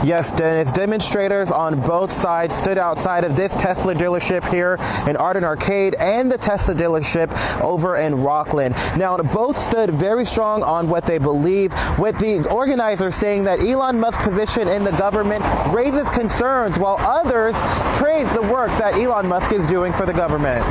Yes, Dennis, demonstrators on both sides stood outside of this Tesla dealership here in Arden Arcade and the Tesla dealership over in Rockland. Now, both stood very strong on what they believe, with the organizers saying that Elon Musk's position in the government raises concerns, while others praise the work that Elon Musk is doing for the government.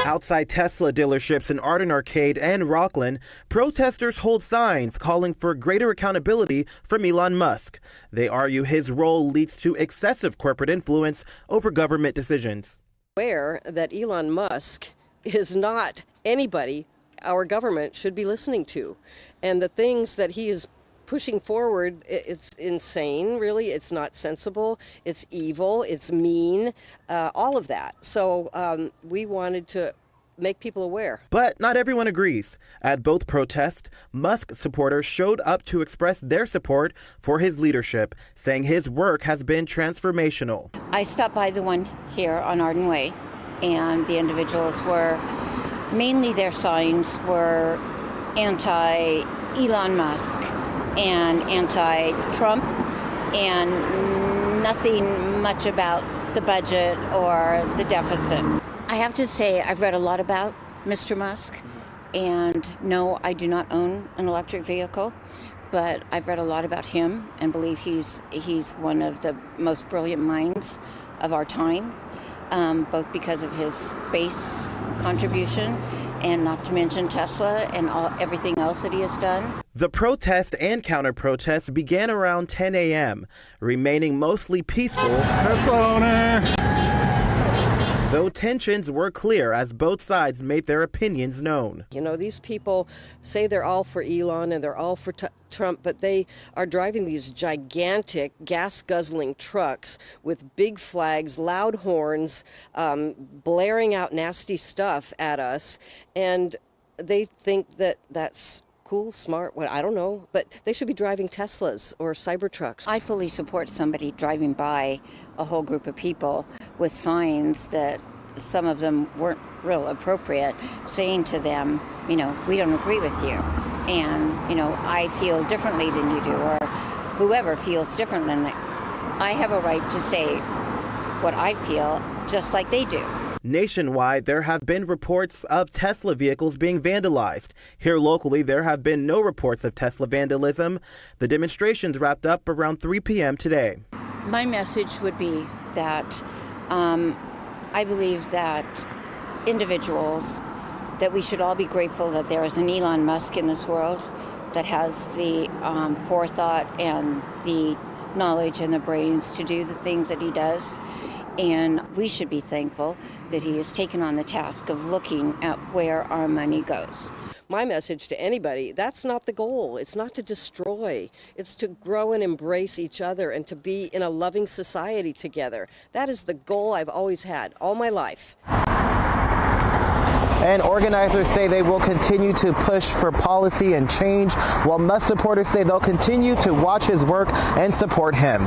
Outside Tesla dealerships in Arden Arcade and Rockland, protesters hold signs calling for greater accountability from Elon Musk. They argue his role leads to excessive corporate influence over government decisions. Aware that Elon Musk is not anybody our government should be listening to, and the things that he is pushing forward, it's insane, really. It's not sensible, it's evil, it's mean, all of that. So we wanted to make people aware. But not everyone agrees. At both protests, Musk supporters showed up to express their support for his leadership, saying his work has been transformational. I stopped by the one here on Arden Way, and the individuals were, mainly their signs were anti-Elon Musk and anti-Trump, and nothing much about the budget or the deficit. I have to say, I've read a lot about Mr. Musk, and no, I do not own an electric vehicle, but I've read a lot about him and believe he's one of the most brilliant minds of our time, both because of his space contribution and not to mention Tesla and everything else that he has done. The protest and counter-protest began around 10 a.m., remaining mostly peaceful. Tesla owner! Though tensions were clear as both sides made their opinions known. You know, these people say they're all for Elon and they're all for Trump, but they are driving these gigantic gas-guzzling trucks with big flags, loud horns, blaring out nasty stuff at us, and they think that that's cool, smart, what, I don't know, but they should be driving Teslas or Cybertrucks. I fully support somebody driving by a whole group of people with signs that some of them weren't real appropriate, saying to them, you know, we don't agree with you, and, you know, I feel differently than you do, or whoever feels different than they. I have a right to say what I feel just like they do. Nationwide, there have been reports of Tesla vehicles being vandalized. Here locally, there have been no reports of Tesla vandalism. The demonstrations wrapped up around 3 p.m. today. My message would be that I believe that individuals, that we should all be grateful that there is an Elon Musk in this world that has the forethought and the knowledge and the brains to do the things that he does. And we should be thankful that he has taken on the task of looking at where our money goes. My message to anybody, that's not the goal. It's not to destroy. It's to grow and embrace each other and to be in a loving society together. That is the goal I've always had all my life. And organizers say they will continue to push for policy and change, while Musk supporters say they'll continue to watch his work and support him.